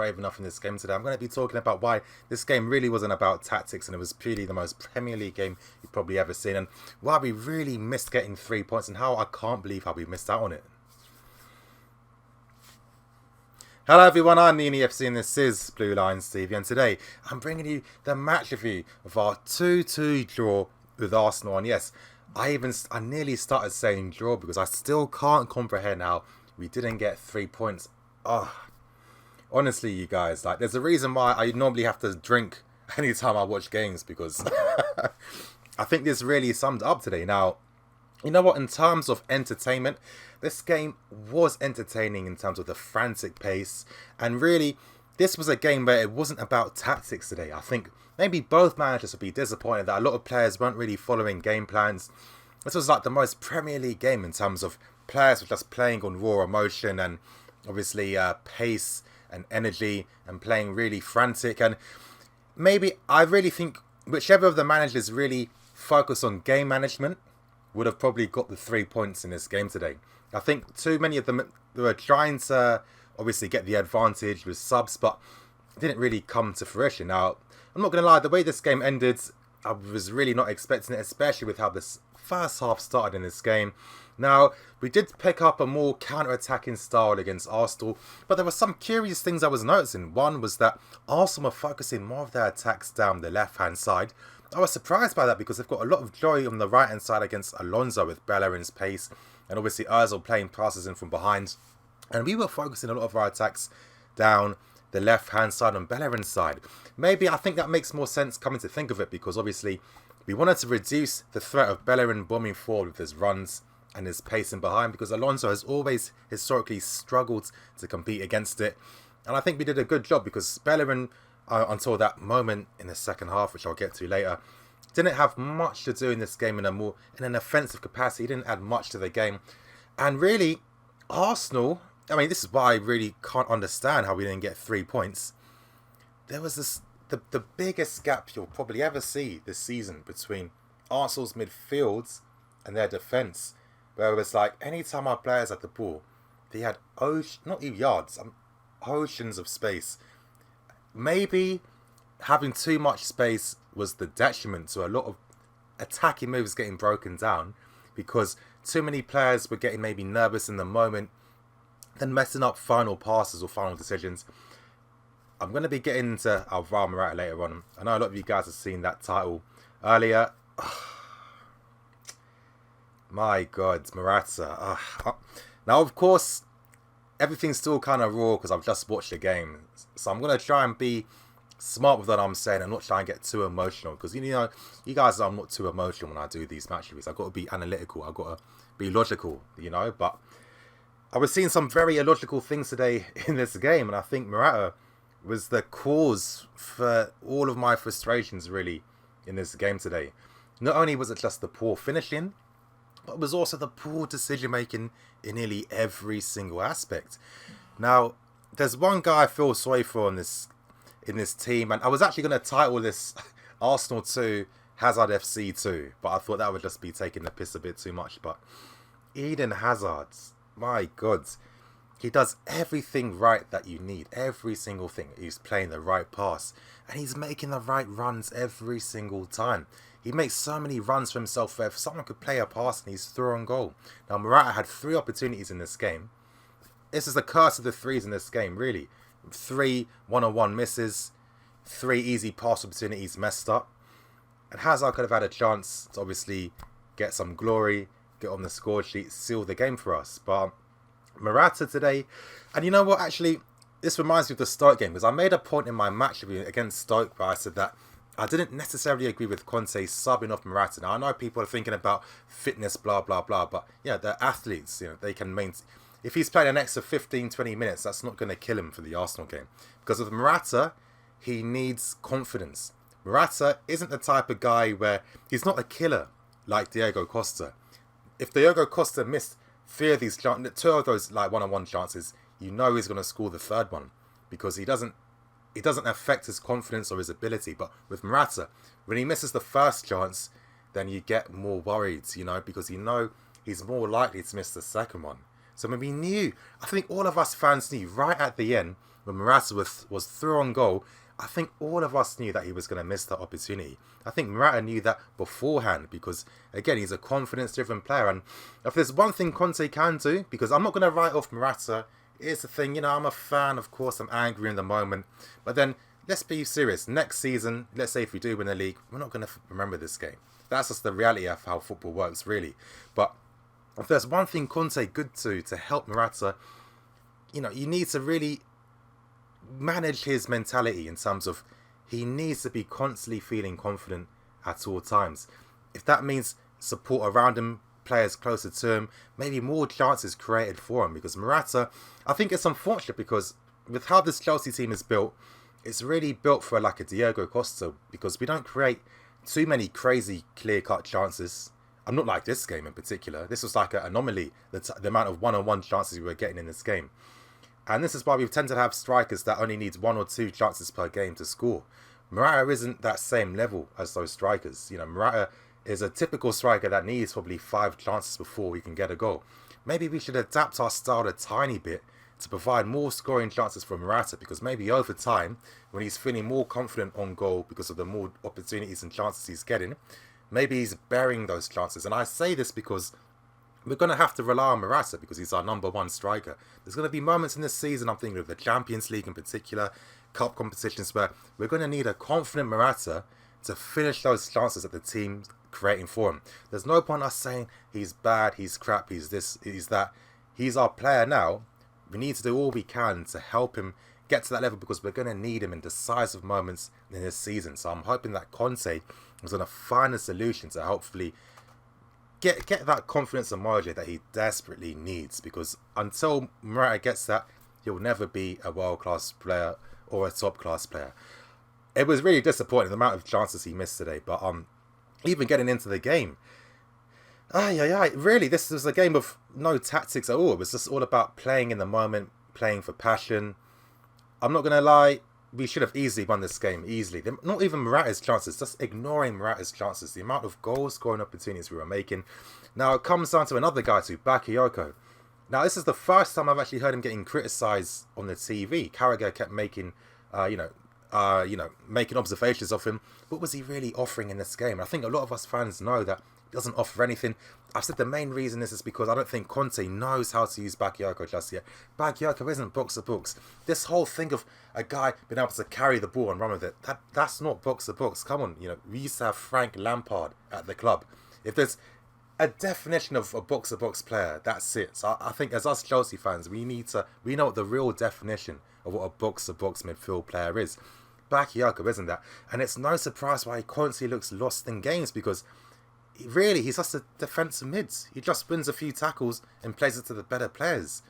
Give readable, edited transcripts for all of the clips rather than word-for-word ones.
brave enough in this game today. I'm going to be talking about why this game really wasn't about tactics and it was purely the most Premier League game you've probably ever seen, and why we really missed getting 3 points and how I can't believe how we missed out on it. Hello everyone, I'm the EFC and this is Blue Line Stevie, and today I'm bringing you the match review of our 2-2 draw with Arsenal. And yes, I nearly started saying draw because I still can't comprehend how we didn't get 3 points. Honestly, you guys, like, there's a reason why I normally have to drink anytime I watch games, because I think this really summed up today. Now, you know what, in terms of entertainment, this game was entertaining in terms of the frantic pace, and really, this was a game where it wasn't about tactics today. I think maybe both managers would be disappointed that a lot of players weren't really following game plans. This was like the most Premier League game in terms of players were just playing on raw emotion and obviously pace and energy and playing really frantic. And maybe I really think whichever of the managers really focused on game management would have probably got the 3 points in this game today. I think too many of them were trying to obviously get the advantage with subs, but it didn't really come to fruition. Now, I'm not going to lie, the way this game ended, I was really not expecting it, especially with how this first half started in this game. Now, we did pick up a more counter-attacking style against Arsenal, but there were some curious things I was noticing. One was that Arsenal were focusing more of their attacks down the left-hand side. I was surprised by that because they've got a lot of joy on the right-hand side against Alonso with Bellerin's pace, and obviously Ozil playing passes in from behind. And we were focusing a lot of our attacks down the left-hand side on Bellerin's side. Maybe I think that makes more sense coming to think of it, because obviously we wanted to reduce the threat of Bellerin bombing forward with his runs and his pacing behind, because Alonso has always historically struggled to compete against it. And I think we did a good job, because Bellerin, until that moment in the second half, which I'll get to later, didn't have much to do in this game in an offensive capacity. He didn't add much to the game. And really, Arsenal, I mean, this is why I really can't understand how we didn't get 3 points. There was the biggest gap you'll probably ever see this season between Arsenal's midfields and their defence, where it was like anytime our players had the ball, they had not even yards, oceans of space. Maybe having too much space was the detriment to a lot of attacking moves getting broken down, because too many players were getting maybe nervous in the moment, then messing up final passes or final decisions. I'm going to be getting into Alvaro Morata later on. I know a lot of you guys have seen that title earlier. My God, Morata. Now, of course, everything's still kind of raw because I've just watched the game. So I'm going to try and be smart with what I'm saying and not try and get too emotional. Because, you know, you guys know I'm not too emotional when I do these match reviews. I've got to be analytical. I've got to be logical, you know. But I was seeing some very illogical things today in this game. And I think Morata was the cause for all of my frustrations, really, in this game today. Not only was it just the poor finishing, but it was also the poor decision making in nearly every single aspect. Now, there's one guy I feel sorry for in this team, and I was actually going to title this Arsenal 2, Hazard FC 2, but I thought that would just be taking the piss a bit too much. But Eden Hazard, my God, he does everything right that you need, every single thing. He's playing the right pass, and he's making the right runs every single time. He makes so many runs for himself where if someone could play a pass and he's through on goal. Now, Morata had 3 opportunities in this game. This is the curse of the threes in this game, really. 3 one-on-one misses, 3 easy pass opportunities messed up. And Hazard could have had a chance to obviously get some glory, get on the score sheet, seal the game for us. But Morata today, and you know what, actually, this reminds me of the Stoke game, because I made a point in my match review against Stoke where I said that I didn't necessarily agree with Conte subbing off Morata. Now, I know people are thinking about fitness, blah, blah, blah, but yeah, they're athletes, you know, they can maintain. If he's playing an extra 15, 20 minutes, that's not going to kill him for the Arsenal game. Because with Morata, he needs confidence. Morata isn't the type of guy where he's not a killer like Diego Costa. If Diego Costa missed 3 of these chances, 2 of those like one-on-one chances, you know he's going to score the 3rd one, because he doesn't affect his confidence or his ability. But with Morata, when he misses the first chance, then you get more worried, you know, because you know he's more likely to miss the second one. So when we knew, I think all of us fans knew right at the end, when Morata was through on goal, I think all of us knew that he was going to miss that opportunity. I think Morata knew that beforehand because, again, he's a confidence-driven player. And if there's one thing Conte can do, because I'm not going to write off Morata, here's the thing, I'm a fan, of course, I'm angry in the moment. But then, let's be serious. Next season, let's say if we do win the league, we're not going to remember this game. That's just the reality of how football works, really. But if there's one thing Conte could do to help Morata, you need to really manage his mentality in terms of he needs to be constantly feeling confident at all times. If that means support around him, players closer to him, maybe more chances created for him. Because Morata, I think it's unfortunate because with how this Chelsea team is built, it's really built for like a Diego Costa because we don't create too many crazy clear-cut chances. I'm not like this game in particular. This was like an anomaly, the amount of one-on-one chances we were getting in this game. And this is why we've tended to have strikers that only needs 1 or 2 chances per game to score. Morata isn't that same level as those strikers. Morata is a typical striker that needs probably 5 chances before he can get a goal. Maybe we should adapt our style a tiny bit to provide more scoring chances for Morata because maybe over time, when he's feeling more confident on goal because of the more opportunities and chances he's getting, maybe he's burying those chances. And I say this because we're going to have to rely on Morata because he's our number 1 striker. There's going to be moments in this season, I'm thinking of the Champions League in particular, cup competitions, where we're going to need a confident Morata to finish those chances that the team's creating for him. There's no point us saying he's bad, he's crap, he's this, he's that. He's our player now. We need to do all we can to help him get to that level because we're going to need him in decisive moments in this season. So I'm hoping that Conte is going to find a solution to hopefully get that confidence and mojo that he desperately needs, because until Morata gets that, he'll never be a world-class player or a top-class player. It was really disappointing the amount of chances he missed today, but even getting into the game, really, this was a game of no tactics at all. It was just all about playing in the moment, playing for passion. I'm not going to lie, we should have easily won this game, easily. Not even Morata's chances, just ignoring Morata's chances. The amount of goal scoring opportunities we were making. Now, it comes down to another guy too, Bakayoko. Now, this is the first time I've actually heard him getting criticised on the TV. Carragher kept making, making observations of him. What was he really offering in this game? I think a lot of us fans know that he doesn't offer anything. I've said the main reason is because I don't think Conte knows how to use Bakayoko just yet. Bakayoko isn't box-to-box. This whole thing of a guy being able to carry the ball and run with it, that's not box-to-box. Come on, we used to have Frank Lampard at the club. If there's a definition of a box-to-box player, that's it. So I think as us Chelsea fans, we know what the real definition of what a box-to-box midfield player is. Bakayoko isn't that. And it's no surprise why he constantly looks lost in games because really, he's just a defensive mids. He just wins a few tackles and plays it to the better players.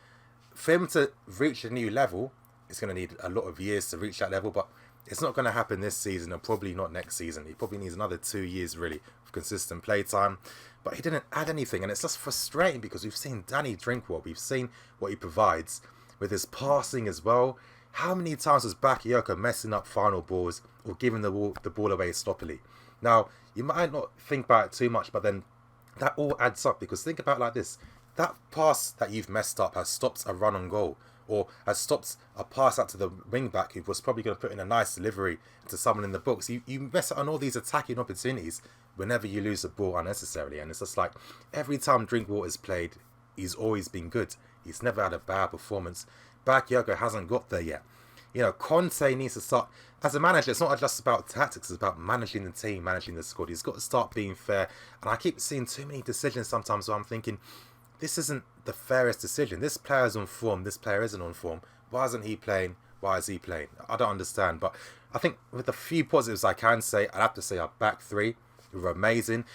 For him to reach a new level, it's going to need a lot of years to reach that level, but it's not going to happen this season and probably not next season. He probably needs another 2 years, really, of consistent play time. But he didn't add anything, and it's just frustrating because we've seen Danny Drinkwater. We've seen what he provides with his passing as well. How many times was Bakayoko messing up final balls or giving the ball away sloppily? Now, you might not think about it too much, but then that all adds up because think about it like this. That pass that you've messed up has stopped a run on goal or has stopped a pass out to the wing back who was probably going to put in a nice delivery to someone in the box. You mess up on all these attacking opportunities whenever you lose the ball unnecessarily. And it's just like every time Drinkwater's played, he's always been good. He's never had a bad performance. Bakayoko hasn't got there yet. Conte needs to start, as a manager, it's not just about tactics, it's about managing the team, managing the squad. He's got to start being fair. And I keep seeing too many decisions sometimes where I'm thinking, this isn't the fairest decision. This player's on form, this player isn't on form. Why isn't he playing? Why is he playing? I don't understand. But I think with the few positives I can say, I'd have to say our back three were amazing.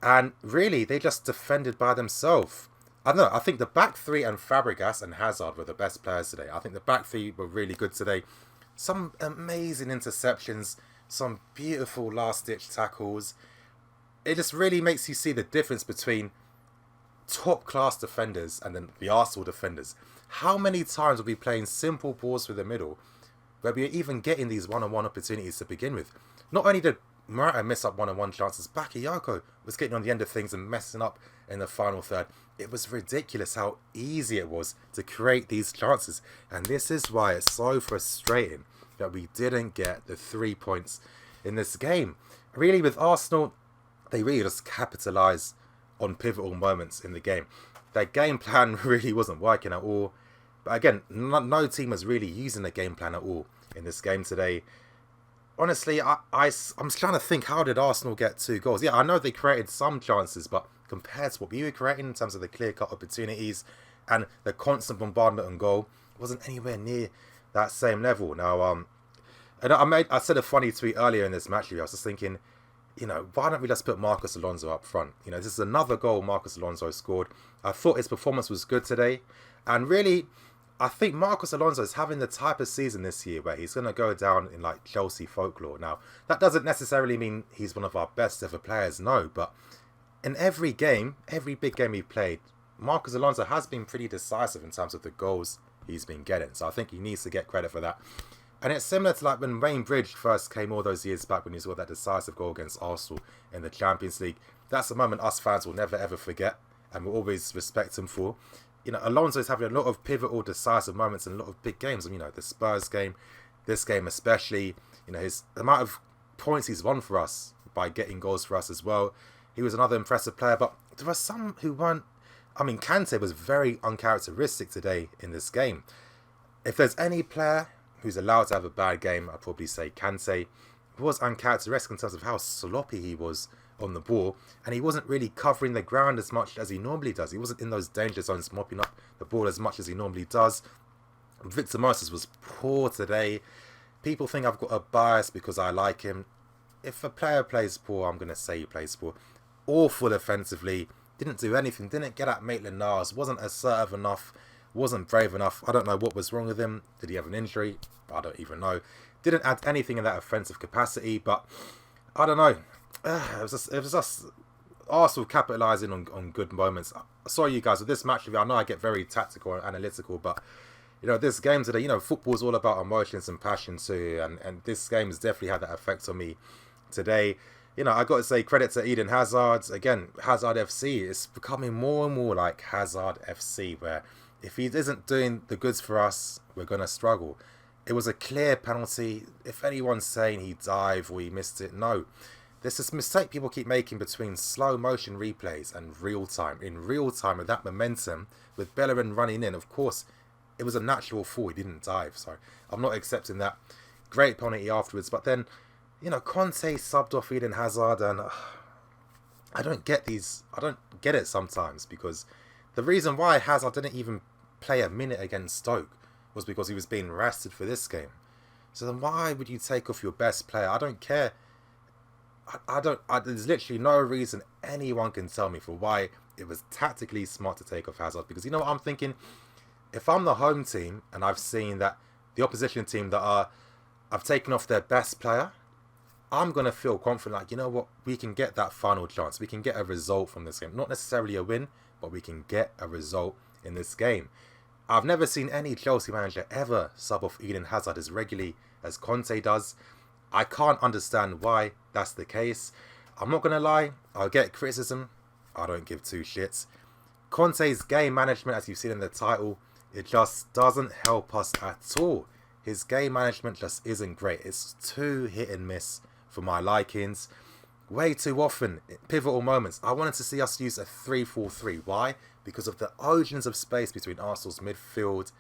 And really, they just defended by themselves. I don't know, I think the back three and Fabregas and Hazard were the best players today. I think the back three were really good today. Some amazing interceptions, some beautiful last-ditch tackles. It just really makes you see the difference between top-class defenders and then the Arsenal defenders. How many times will we playing simple balls through the middle where we're even getting these one-on-one opportunities to begin with? Not only did Morata missed up one-on-one chances. Bakayoko was getting on the end of things and messing up in the final third. It was ridiculous how easy it was to create these chances. And this is why it's so frustrating that we didn't get the 3 points in this game. Really, with Arsenal, they really just capitalised on pivotal moments in the game. Their game plan really wasn't working at all. But again, no team was really using the game plan at all in this game today. Honestly, I'm trying to think, how did Arsenal get 2 goals? Yeah, I know they created some chances, but compared to what we were creating in terms of the clear-cut opportunities and the constant bombardment on goal, it wasn't anywhere near that same level. Now, and I said a funny tweet earlier in this match. I was just thinking, why don't we just put Marcos Alonso up front? This is another goal Marcos Alonso scored. I thought his performance was good today, and really, I think Marcos Alonso is having the type of season this year where he's going to go down in like Chelsea folklore. Now, that doesn't necessarily mean he's one of our best ever players, no, but in every game, every big game he played, Marcos Alonso has been pretty decisive in terms of the goals he's been getting. So I think he needs to get credit for that. And it's similar to like when Wayne Bridge first came all those years back when he scored that decisive goal against Arsenal in the Champions League. That's a moment us fans will never ever forget and we'll always respect him for. Alonso's having a lot of pivotal, decisive moments in a lot of big games. The Spurs game, this game especially, his amount of points he's won for us by getting goals for us as well. He was another impressive player, but there were some who weren't. Conte was very uncharacteristic today in this game. If there's any player who's allowed to have a bad game, I'd probably say Conte. He was uncharacteristic in terms of how sloppy he was on the ball, and he wasn't really covering the ground as much as he normally does. He wasn't in those danger zones mopping up the ball as much as he normally does. Victor Moses was poor today. People think I've got a bias because I like him. If a player plays poor, I'm going to say he plays poor. Awful offensively, didn't do anything, didn't get at Maitland-Niles, wasn't assertive enough, wasn't brave enough. I don't know what was wrong with him. Did he have an injury? I don't even know. Didn't add anything in that offensive capacity, but I don't know. It was just Arsenal capitalising on good moments. Sorry, you guys, with this match review, I know I get very tactical and analytical, but this game today, football's all about emotions and passion too, and this game has definitely had that effect on me today. I got to say credit to Eden Hazard. Again, Hazard FC is becoming more and more like Hazard FC, where if he isn't doing the goods for us, we're going to struggle. It was a clear penalty. If anyone's saying he dived or he missed it, no. There's this mistake people keep making between slow motion replays and real time. In real time, with that momentum, with Bellerin running in, of course, it was a natural fall. He didn't dive, so I'm not accepting that. Great penalty afterwards, but then, Conte subbed off Eden Hazard, and I don't get it sometimes, because the reason why Hazard didn't even play a minute against Stoke was because he was being rested for this game. So then why would you take off your best player? I don't care. There's literally no reason anyone can tell me for why it was tactically smart to take off Hazard. Because you know what I'm thinking? If I'm the home team and I've seen that the opposition team I've taken off their best player, I'm going to feel confident, like, you know what, we can get that final chance. We can get a result from this game. Not necessarily a win, but we can get a result in this game. I've never seen any Chelsea manager ever sub off Eden Hazard as regularly as Conte does. I can't understand why that's the case. I'm not going to lie, I'll get criticism. I don't give two shits. Conte's game management, as you've seen in the title, it just doesn't help us at all. His game management just isn't great. It's too hit and miss for my likings. Way too often, pivotal moments. I wanted to see us use a 3-4-3. Why? Because of the oceans of space between Arsenal's midfield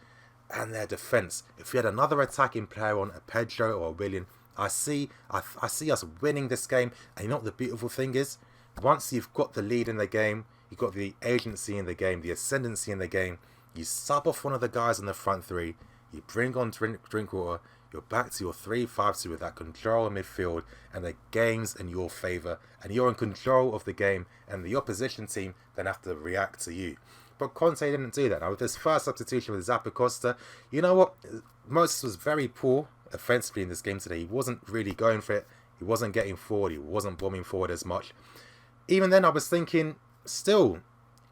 and their defence. If we had another attacking player on, a Pedro or a Willian, I see us winning this game. And you know what the beautiful thing is? Once you've got the lead in the game, you've got the agency in the game, the ascendancy in the game, you sub off one of the guys in the front three, you bring on Drinkwater, you're back to your 3-5-2 with that control of midfield, and the game's in your favour, and you're in control of the game, and the opposition team then have to react to you. But Conte didn't do that. Now, with this first substitution with Zappacosta, you know what? Moses was very poor offensively in this game today. He wasn't really going for it. He wasn't getting forward. He wasn't bombing forward as much. Even then, I was thinking, still,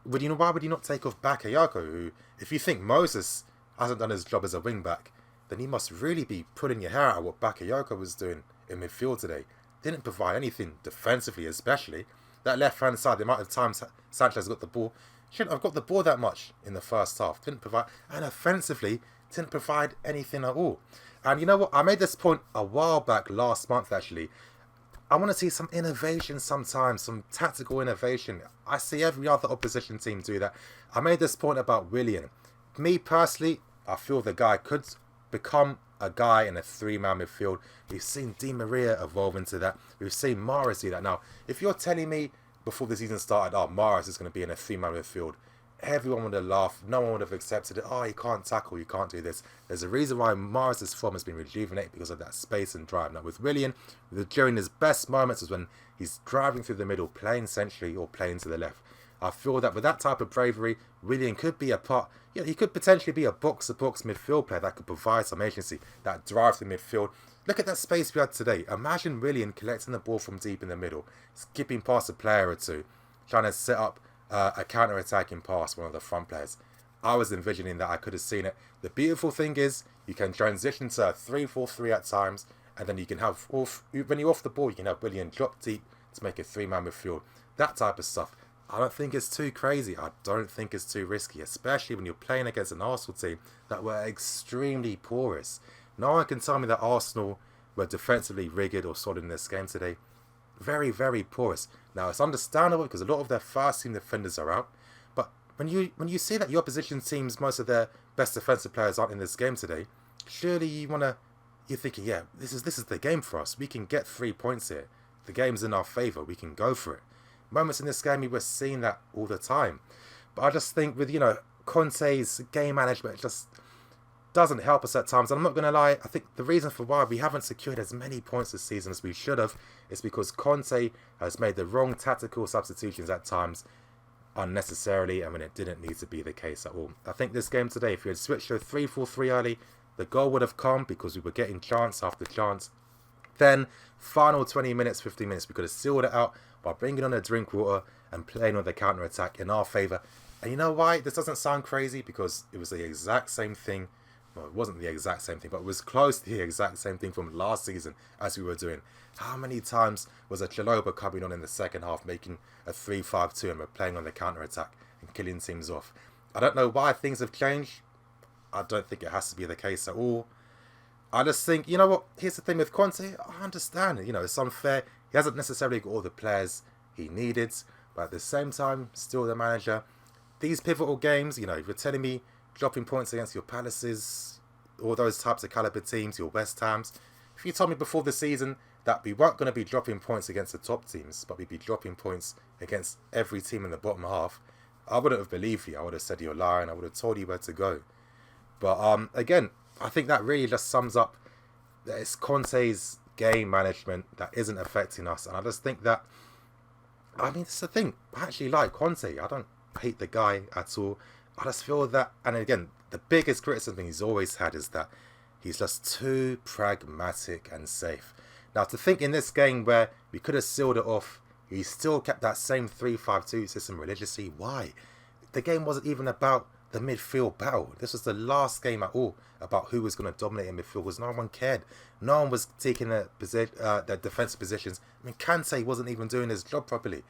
why would you not take off Bakayoko, who, if you think Moses hasn't done his job as a wing-back, then he must really be pulling your hair out what Bakayoko was doing in midfield today. didn't provide anything defensively, especially. That left-hand side, the amount of times Sanchez got the ball, shouldn't have got the ball that much in the first half. Didn't provide, and offensively, didn't provide anything at all. And you know what? I made this point a while back, last month actually. I want to see some innovation sometimes, some tactical innovation. I see every other opposition team do that. I made this point about Willian. Me personally, I feel the guy could become a guy in a three-man midfield. We've seen Di Maria evolve into that. We've seen Mahrez do that. Now, if you're telling me before the season started, oh, Mahrez is going to be in a three-man midfield, everyone would have laughed. No one would have accepted it. Oh, you can't tackle, you can't do this. There's a reason why Mahrez's form has been rejuvenated because of that space and drive. Now, with Willian, during his best moments is when he's driving through the middle, playing centrally or playing to the left. I feel that with that type of bravery, Willian could be a part. Yeah, he could potentially be a box-to-box midfield player that could provide some agency, that drive to midfield. Look at that space we had today. Imagine Willian collecting the ball from deep in the middle, skipping past a player or two, trying to set up a counter-attacking pass, one of the front players. I was envisioning that. I could have seen it. The beautiful thing is you can transition to a 3-4-3 at times, and then you can have, when you're off the ball, you can have Willian drop deep to make a three-man midfield. That type of stuff. I don't think it's too crazy. I don't think it's too risky, especially when you're playing against an Arsenal team that were extremely porous. No one can tell me that Arsenal were defensively rigged or solid in this game today. Very, very porous. Now, it's understandable because a lot of their first team defenders are out. But when you see that your opposition teams, most of their best defensive players aren't in this game today, surely you're thinking, yeah, this is the game for us. We can get 3 points here. The game's in our favour. We can go for it. Moments in this game, we were seeing that all the time. But I just think with, Conte's game management, it just doesn't help us at times. And I'm not going to lie, I think the reason for why we haven't secured as many points this season as we should have is because Conte has made the wrong tactical substitutions at times unnecessarily and when it didn't need to be the case at all. I think this game today, if we had switched to a 3-4-3 early, the goal would have come because we were getting chance after chance. Then, final 20 minutes, 15 minutes, we could have sealed it out by bringing on a Drinkwater and playing on the counter-attack in our favour. And you know why? This doesn't sound crazy because it was the exact same thing. Well, it wasn't the exact same thing, but it was close to the exact same thing from last season as we were doing. How many times was a Chaloba coming on in the second half, making a 3-5-2 and we're playing on the counter-attack and killing teams off? I don't know why things have changed. I don't think it has to be the case at all. I just think, you know what, here's the thing with Conte, I understand it, it's unfair. He hasn't necessarily got all the players he needed, but at the same time, still the manager. These pivotal games, if you're telling me dropping points against your Palaces, all those types of caliber teams, your West Hams, if you told me before the season that we weren't going to be dropping points against the top teams, but we'd be dropping points against every team in the bottom half, I wouldn't have believed you. I would have said you're lying. I would have told you where to go. But again, I think that really just sums up that it's Conte's game management that isn't affecting us. And I just think that, it's the thing. I actually like Conte. I don't hate the guy at all. I just feel that, and again, the biggest criticism he's always had is that he's just too pragmatic and safe. Now, to think in this game where we could have sealed it off, he still kept that same 3-5-2 system religiously. Why? The game wasn't even about the midfield battle. This was the last game at all about who was going to dominate in midfield because no one cared. No one was taking their defensive positions. Kante wasn't even doing his job properly.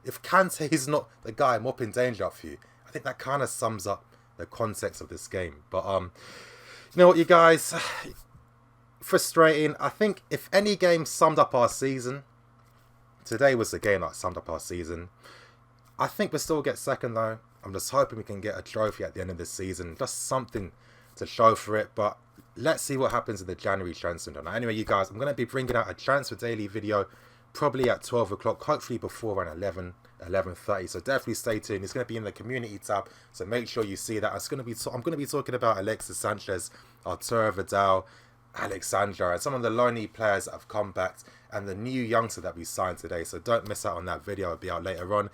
If Kante is not the guy mopping danger up for you, I think that kind of sums up the context of this game. But you know what, you guys, frustrating. I think if any game summed up our season, today was the game that summed up our season. I think we'll still get second though. I'm just hoping we can get a trophy at the end of the season. Just something to show for it. But let's see what happens in the January transfer window. Now, anyway, you guys, I'm going to be bringing out a transfer daily video probably at 12 o'clock, hopefully before around 11:30. So definitely stay tuned. It's going to be in the community tab. So make sure you see that. I'm going to be talking about Alexis Sanchez, Arturo Vidal, Alexandra, and some of the lonely players that have come back, and the new youngster that we signed today. So don't miss out on that video. It'll be out later on.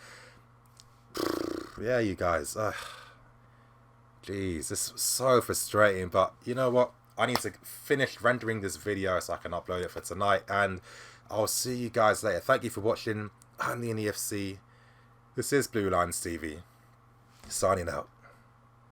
Yeah, you guys. Jeez, this was so frustrating. But you know what? I need to finish rendering this video so I can upload it for tonight. And I'll see you guys later. Thank you for watching. I'm the NEFC. This is Blue Lines TV. Signing out.